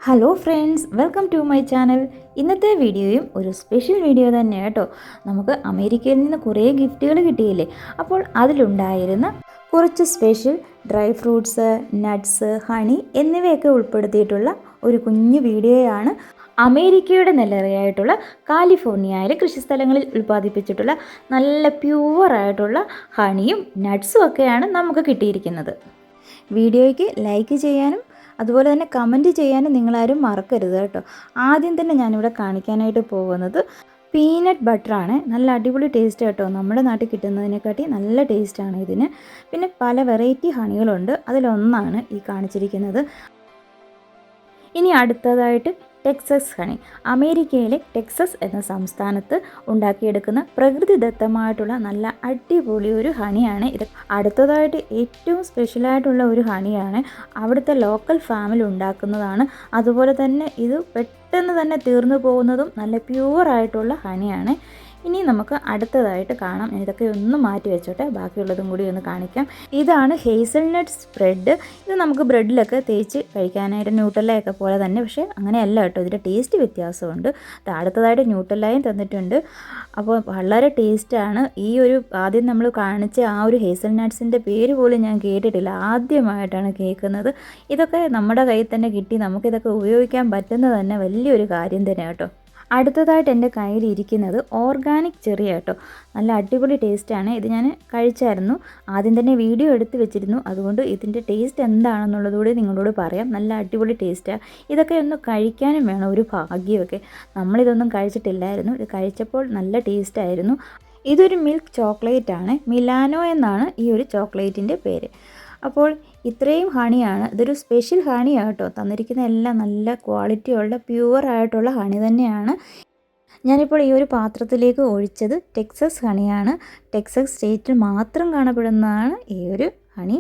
Hello friends, welcome to my channel. ഇന്നത്തെ വീഡിയോയും ഒരു സ്പെഷ്യൽ വീഡിയോ തന്നെയാണ് കേട്ടോ. നമുക്ക് അമേരിക്കയിൽ നിന്ന് കുറേ ഗിഫ്റ്റുകൾ കിട്ടിയില്ലേ, അപ്പോൾ അതിലുണ്ടായിരുന്ന കുറച്ച് special dry fruits, nuts, honey എന്നിവയൊക്കെ ഉൾപ്പെടുത്തിയിട്ടുള്ള ഒരു കുഞ്ഞു വീഡിയോയാണ്. അമേരിക്കയുടെ നെല്ലറയായിട്ടുള്ള കാലിഫോർണിയയിലെ കൃഷിസ്ഥലങ്ങളിൽ ഉൽപ്പാദിപ്പിച്ചിട്ടുള്ള നല്ല പ്യുവറായിട്ടുള്ള ഹണിയും നട്ട്സും ഒക്കെയാണ് നമുക്ക് കിട്ടിയിരിക്കുന്നത്. വീഡിയോയ്ക്ക് ലൈക്ക് ചെയ്യാനും അതുപോലെ തന്നെ കമൻറ്റ് ചെയ്യാനും നിങ്ങളാരും മറക്കരുത് കേട്ടോ. ആദ്യം തന്നെ ഞാനിവിടെ കാണിക്കാനായിട്ട് പോകുന്നത് പീനട്ട് ബട്ടറാണ്. നല്ല അടിപൊളി ടേസ്റ്റ് കേട്ടോ. നമ്മുടെ നാട്ടിൽ കിട്ടുന്നതിനെക്കാട്ടി നല്ല ടേസ്റ്റാണ് ഇതിന്. പിന്നെ പല വെറൈറ്റി ഹണികളുണ്ട്, അതിലൊന്നാണ് ഈ കാണിച്ചിരിക്കുന്നത്. ഇനി അടുത്തതായിട്ട് ടെക്സസ് ഹണി. അമേരിക്കയിലെ ടെക്സസ് എന്ന സംസ്ഥാനത്ത് ഉണ്ടാക്കിയെടുക്കുന്ന പ്രകൃതിദത്തമായിട്ടുള്ള നല്ല അടിപൊളി ഒരു ഹണിയാണ് ഇത്. അടുത്തതായിട്ട് ഏറ്റവും സ്പെഷ്യലായിട്ടുള്ള ഒരു ഹണിയാണ്, അവിടുത്തെ ലോക്കൽ ഫാമിൽ ഉണ്ടാക്കുന്നതാണ്. അതുപോലെ തന്നെ ഇത് പെട്ടെന്ന് തന്നെ തീർന്നു പോകുന്നതും നല്ല പ്യുവറായിട്ടുള്ള ഹണിയാണ്. ഇനി നമുക്ക് അടുത്തതായിട്ട് കാണാം. ഇതൊക്കെ ഒന്ന് മാറ്റി വെച്ചോട്ടെ, ബാക്കിയുള്ളതും കൂടി ഒന്ന് കാണിക്കാം. ഇതാണ് ഹേസൽനട്ട് സ്പ്രെഡ്. ഇത് നമുക്ക് ബ്രെഡിലൊക്കെ തേച്ച് കഴിക്കാനായിട്ട് ന്യൂട്ടെല്ലയൊക്കെ പോലെ തന്നെ, പക്ഷേ അങ്ങനെയല്ല കേട്ടോ, ഇതിൻ്റെ ടേസ്റ്റ് വ്യത്യാസമുണ്ട്. അടുത്തതായിട്ട് ന്യൂട്ടെല്ലയും തന്നിട്ടുണ്ട്. അപ്പോൾ വളരെ ടേസ്റ്റാണ്. ഈ ഒരു ആദ്യം നമ്മൾ കാണിച്ച ആ ഒരു ഹേസൽനട്ട്സിൻ്റെ പേര് പോലും ഞാൻ കേട്ടിട്ടില്ല, ആദ്യമായിട്ടാണ് കേൾക്കുന്നത്. ഇതൊക്കെ നമ്മുടെ കയ്യിൽ തന്നെ കിട്ടി നമുക്കിതൊക്കെ ഉപയോഗിക്കാൻ പറ്റുന്നത് തന്നെ വലിയൊരു കാര്യം തന്നെ കേട്ടോ. അടുത്തതായിട്ട് എൻ്റെ കയ്യിലിരിക്കുന്നത് ഓർഗാനിക് ചെറി കേട്ടോ. നല്ല അടിപൊളി ടേസ്റ്റാണ്. ഇത് ഞാൻ കഴിച്ചായിരുന്നു, ആദ്യം തന്നെ വീഡിയോ എടുത്ത് വെച്ചിരുന്നു. അതുകൊണ്ട് ഇതിൻ്റെ ടേസ്റ്റ് എന്താണെന്നുള്ളതുകൂടി നിങ്ങളോട് പറയാം. നല്ല അടിപൊളി ടേസ്റ്റാണ്. ഇതൊക്കെ ഒന്ന് കഴിക്കാനും വേണം ഒരു ഭാഗ്യമൊക്കെ. നമ്മളിതൊന്നും കഴിച്ചിട്ടില്ലായിരുന്നു, ഇത് കഴിച്ചപ്പോൾ നല്ല ടേസ്റ്റായിരുന്നു. ഇതൊരു മിൽക്ക് ചോക്ലേറ്റ് ആണ്, മിലാനോ എന്നാണ് ഈ ഒരു ചോക്ലേറ്റിൻ്റെ പേര്. അപ്പോൾ ഇത്രയും ഹണിയാണ്. ഇതൊരു സ്പെഷ്യൽ ഹണിയാണ് കേട്ടോ. തന്നിരിക്കുന്ന എല്ലാം നല്ല ക്വാളിറ്റിയുള്ള പ്യുവറായിട്ടുള്ള ഹണി തന്നെയാണ്. ഞാനിപ്പോൾ ഈ ഒരു പാത്രത്തിലേക്ക് ഒഴിച്ചത് ടെക്സസ് ഹണിയാണ്. ടെക്സസ് സ്റ്റേറ്റിൽ മാത്രം കാണപ്പെടുന്നതാണ് ഈ ഒരു ഹണി.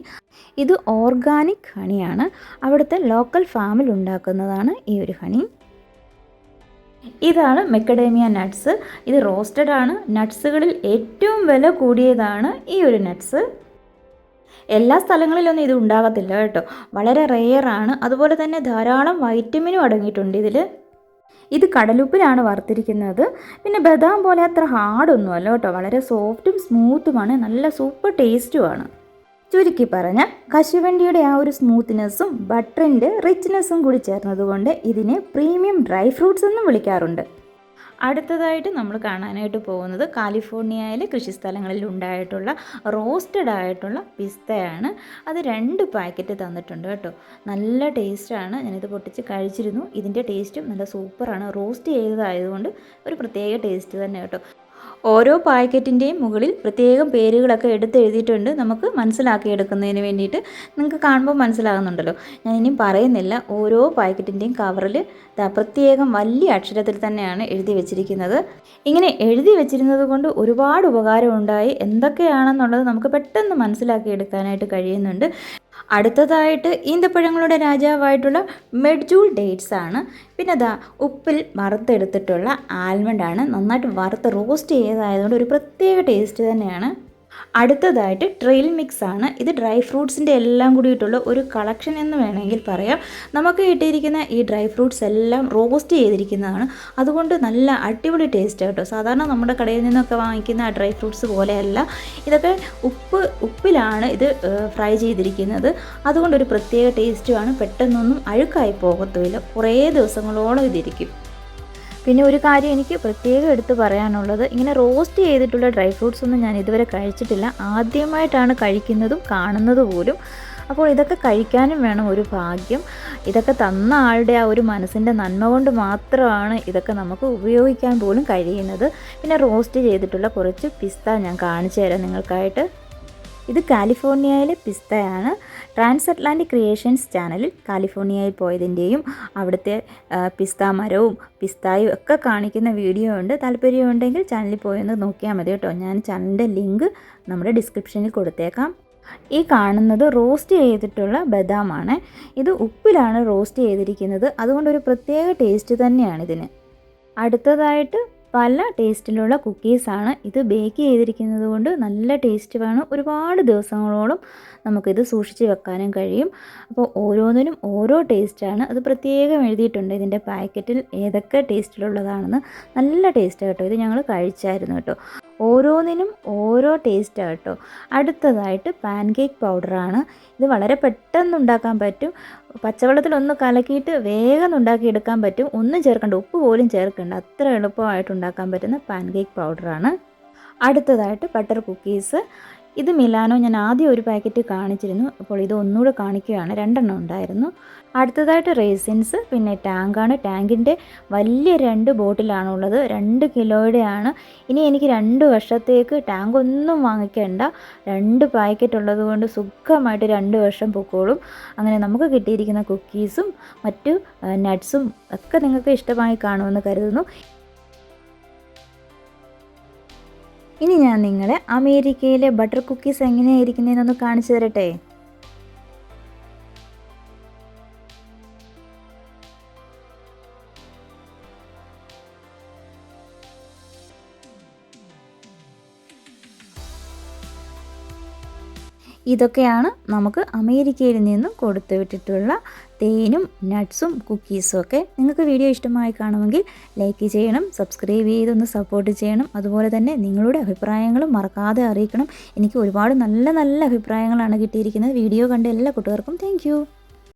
ഇത് ഓർഗാനിക് ഹണിയാണ്, അവിടുത്തെ ലോക്കൽ ഫാമിൽ ഉണ്ടാക്കുന്നതാണ് ഈ ഒരു ഹണി. ഇതാണ് മെക്കഡേമിയ നട്ട്സ്. ഇത് റോസ്റ്റഡ് ആണ്. നട്ട്സുകളിൽ ഏറ്റവും വില കൂടിയതാണ് ഈ ഒരു നട്ട്സ്. എല്ലാ സ്ഥലങ്ങളിലൊന്നും ഇത് ഉണ്ടാകത്തില്ല കേട്ടോ, വളരെ റെയറാണ്. അതുപോലെ തന്നെ ധാരാളം വൈറ്റമിനും അടങ്ങിയിട്ടുണ്ട് ഇതിൽ. ഇത് കടലുപ്പിലാണ് വറുത്തിരിക്കുന്നത്. പിന്നെ ബദാം പോലെ അത്ര ഹാർഡൊന്നുമല്ല കേട്ടോ, വളരെ സോഫ്റ്റും സ്മൂത്തുമാണ്, നല്ല സൂപ്പർ ടേസ്റ്റുമാണ്. ചുരുക്കി പറഞ്ഞാൽ കശുവണ്ടിയുടെ ആ ഒരു സ്മൂത്ത്നെസ്സും ബട്ടറിൻ്റെ റിച്ച്നെസ്സും കൂടി ചേർന്നതുകൊണ്ട് ഇതിനെ പ്രീമിയം ഡ്രൈ ഫ്രൂട്ട്സ് എന്നും വിളിക്കാറുണ്ട്. അടുത്തതായിട്ട് നമ്മൾ കാണാനായിട്ട് പോകുന്നത് കാലിഫോർണിയയിലെ കൃഷിസ്ഥലങ്ങളിൽ ഉണ്ടായിട്ടുള്ള റോസ്റ്റഡ് ആയിട്ടുള്ള പിസ്തയാണ്. അത് 2 പാക്കറ്റ് തന്നിട്ടുണ്ട് കേട്ടോ. നല്ല ടേസ്റ്റാണ്. ഞാനിത് പൊട്ടിച്ച് കഴിച്ചിരുന്നു. ഇതിൻ്റെ ടേസ്റ്റും നല്ല സൂപ്പറാണ്. റോസ്റ്റ് ചെയ്തതായതുകൊണ്ട് ഒരു പ്രത്യേക ടേസ്റ്റ് തന്നെ കേട്ടോ. ഓരോ പാക്കറ്റിൻ്റെയും മുകളിൽ പ്രത്യേകം പേരുകളൊക്കെ എഴുതിയിട്ടുണ്ട്, നമുക്ക് മനസ്സിലാക്കിയെടുക്കുന്നതിന് വേണ്ടിയിട്ട്. നിങ്ങൾക്ക് കാണുമ്പോൾ മനസ്സിലാകുന്നുണ്ടല്ലോ, ഞാൻ ഇനിയും പറയുന്നില്ല. ഓരോ പാക്കറ്റിൻ്റെയും കവറിൽ പ്രത്യേകം വലിയ അക്ഷരത്തിൽ തന്നെയാണ് എഴുതി വെച്ചിരിക്കുന്നത്. ഇങ്ങനെ എഴുതി വെച്ചിരുന്നത് കൊണ്ട് ഒരുപാട് ഉപകാരമുണ്ടായി. എന്തൊക്കെയാണെന്നുള്ളത് നമുക്ക് പെട്ടെന്ന് മനസ്സിലാക്കിയെടുക്കാനായിട്ട് കഴിയുന്നുണ്ട്. അടുത്തതായിട്ട് ഈന്തപ്പഴങ്ങളുടെ രാജാവായിട്ടുള്ള മെഡ്ജൂൾ ഡേറ്റ്സ് ആണ്. പിന്നെ അതാ ഉപ്പിൽ വറുത്തെടുത്തിട്ടുള്ള ആൽമണ്ടാണ്. നന്നായിട്ട് വറുത്ത് റോസ്റ്റ് ചെയ്തതായതുകൊണ്ട് ഒരു പ്രത്യേക ടേസ്റ്റ് തന്നെയാണ്. അടുത്തതായിട്ട് ട്രെയിൽ മിക്സ് ആണ്. ഇത് ഡ്രൈ ഫ്രൂട്ട്സിൻ്റെ എല്ലാം കൂടിയിട്ടുള്ള ഒരു കളക്ഷൻ എന്ന് വേണമെങ്കിൽ പറയാം. നമുക്ക് കിട്ടിയിരിക്കുന്ന ഈ ഡ്രൈ ഫ്രൂട്ട്സ് എല്ലാം റോസ്റ്റ് ചെയ്തിരിക്കുന്നതാണ്, അതുകൊണ്ട് നല്ല അടിപൊളി ടേസ്റ്റ് കേട്ടോ. സാധാരണ നമ്മുടെ കടയിൽ നിന്നൊക്കെ വാങ്ങിക്കുന്ന ആ ഡ്രൈ ഫ്രൂട്ട്സ് പോലെയല്ല, ഇതൊക്കെ ഉപ്പിലാണ് ഇത് ഫ്രൈ ചെയ്തിരിക്കുന്നത്. അതുകൊണ്ടൊരു പ്രത്യേക ടേസ്റ്റുമാണ്. പെട്ടെന്നൊന്നും അഴുക്കായി പോകത്തുമില്ല, കുറേ ദിവസങ്ങളോളം ഇതിരിക്കും. പിന്നെ ഒരു കാര്യം എനിക്ക് പ്രത്യേകം എടുത്ത് പറയാനുള്ളത്, ഇങ്ങനെ റോസ്റ്റ് ചെയ്തിട്ടുള്ള ഡ്രൈ ഫ്രൂട്ട്സ് ഒന്നും ഞാൻ ഇതുവരെ കഴിച്ചിട്ടില്ല. ആദ്യമായിട്ടാണ് കഴിക്കുന്നതും കാണുന്നത് പോലും. അപ്പോൾ ഇതൊക്കെ കഴിക്കാനും വേണം ഒരു ഭാഗ്യം. ഇതൊക്കെ തന്ന ആളുടെ ആ ഒരു മനസ്സിൻ്റെ നന്മ കൊണ്ട് മാത്രമാണ് ഇതൊക്കെ നമുക്ക് ഉപയോഗിക്കാൻ പോലും കഴിയുന്നത്. പിന്നെ റോസ്റ്റ് ചെയ്തിട്ടുള്ള കുറച്ച് പിസ്ത ഞാൻ കാണിച്ചു തരാം നിങ്ങൾക്കായിട്ട്. ഇത് കാലിഫോർണിയയിലെ പിസ്തയാണ്. ട്രാൻസ് അറ്റ്ലാന്റിക് ക്രിയേഷൻസ് ചാനലിൽ കാലിഫോർണിയയിൽ പോയതിൻ്റെയും അവിടുത്തെ പിസ്ത മരവും പിസ്തായും ഒക്കെ കാണിക്കുന്ന വീഡിയോ ഉണ്ട്. താല്പര്യമുണ്ടെങ്കിൽ ചാനലിൽ പോയെന്ന് നോക്കിയാൽ മതി കേട്ടോ. ഞാൻ ചാനലിൻ്റെ ലിങ്ക് നമ്മുടെ ഡിസ്ക്രിപ്ഷനിൽ കൊടുത്തേക്കാം. ഈ കാണുന്നത് റോസ്റ്റ് ചെയ്തിട്ടുള്ള ബദാമാണ്. ഇത് ഉപ്പിലാണ് റോസ്റ്റ് ചെയ്തിരിക്കുന്നത്, അതുകൊണ്ടൊരു പ്രത്യേക ടേസ്റ്റ് തന്നെയാണ് ഇതിന്. അടുത്തതായിട്ട് പല ടേസ്റ്റിലുള്ള കുക്കീസാണ്. ഇത് ബേക്ക് ചെയ്തിരിക്കുന്നത് കൊണ്ട് നല്ല ടേസ്റ്റ് വേണം. ഒരുപാട് ദിവസങ്ങളോളം നമുക്കിത് സൂക്ഷിച്ച് വെക്കാനും കഴിയും. അപ്പോൾ ഓരോന്നിനും ഓരോ ടേസ്റ്റാണ്. അത് പ്രത്യേകം എഴുതിയിട്ടുണ്ട് ഇതിൻ്റെ പാക്കറ്റിൽ ഏതൊക്കെ ടേസ്റ്റിലുള്ളതാണെന്ന്. നല്ല ടേസ്റ്റ് കേട്ടോ. ഇത് ഞങ്ങൾ കഴിച്ചായിരുന്നു കേട്ടോ. ഓരോന്നിനും ഓരോ ടേസ്റ്റാണ് കേട്ടോ. അടുത്തതായിട്ട് പാൻ കേക്ക് പൗഡറാണ്. ഇത് വളരെ പെട്ടെന്ന് ഉണ്ടാക്കാൻ പറ്റും. പച്ചവെള്ളത്തിലൊന്ന് കലക്കിയിട്ട് വേഗം ഉണ്ടാക്കിയെടുക്കാൻ പറ്റും. ഒന്നും ചേർക്കണ്ട, ഉപ്പ് പോലും ചേർക്കണ്ട. അത്ര എളുപ്പമായിട്ട് ഉണ്ടാക്കാൻ പറ്റുന്ന പാൻ കേക്ക് പൗഡറാണ്. അടുത്തതായിട്ട് ബട്ടർ കുക്കീസ്. ഇത് മിലാനോ ഞാൻ ആദ്യം ഒരു പാക്കറ്റ് കാണിച്ചിരുന്നു. അപ്പോൾ ഇത് ഒന്നുകൂടെ കാണിക്കുകയാണ്. 2 ഉണ്ടായിരുന്നു. അടുത്തതായിട്ട് റേസിൻസ്, പിന്നെ ടാങ്കാണ്. ടാങ്കിൻ്റെ വലിയ 2 ബോട്ടിലാണുള്ളത്. 2 കിലോയുടെയാണ്. ഇനി എനിക്ക് 2 വർഷത്തേക്ക് ടാങ്ക് ഒന്നും വാങ്ങിക്കേണ്ട. 2 പാക്കറ്റ് ഉള്ളത് കൊണ്ട് സുഖമായിട്ട് 2 വർഷം പൊക്കോളും. അങ്ങനെ നമുക്ക് കിട്ടിയിരിക്കുന്ന കുക്കീസും മറ്റു നട്ട്സും ഒക്കെ നിങ്ങൾക്ക് ഇഷ്ടമായി കാണുമെന്ന് കരുതുന്നു. ഇനി ഞാൻ നിങ്ങളെ അമേരിക്കയിലെ ബട്ടർ കുക്കീസ് എങ്ങനെയായിരിക്കുന്നതെന്നൊന്ന് കാണിച്ചു തരട്ടെ. ഇതൊക്കെയാണ് നമുക്ക് അമേരിക്കയിൽ നിന്നും കൊടുത്തു വിട്ടിട്ടുള്ള തേനും നട്ട്സും കുക്കീസും ഒക്കെ. നിങ്ങൾക്ക് വീഡിയോ ഇഷ്ടമായി കാണുമെങ്കിൽ ലൈക്ക് ചെയ്യണം, സബ്സ്ക്രൈബ് ചെയ്തൊന്ന് സപ്പോർട്ട് ചെയ്യണം. അതുപോലെ തന്നെ നിങ്ങളുടെ അഭിപ്രായങ്ങളും മറക്കാതെ അറിയിക്കണം. എനിക്ക് ഒരുപാട് നല്ല നല്ല അഭിപ്രായങ്ങളാണ് കിട്ടിയിരിക്കുന്നത്. വീഡിയോ കണ്ട എല്ലാ കൂട്ടുകാർക്കും താങ്ക്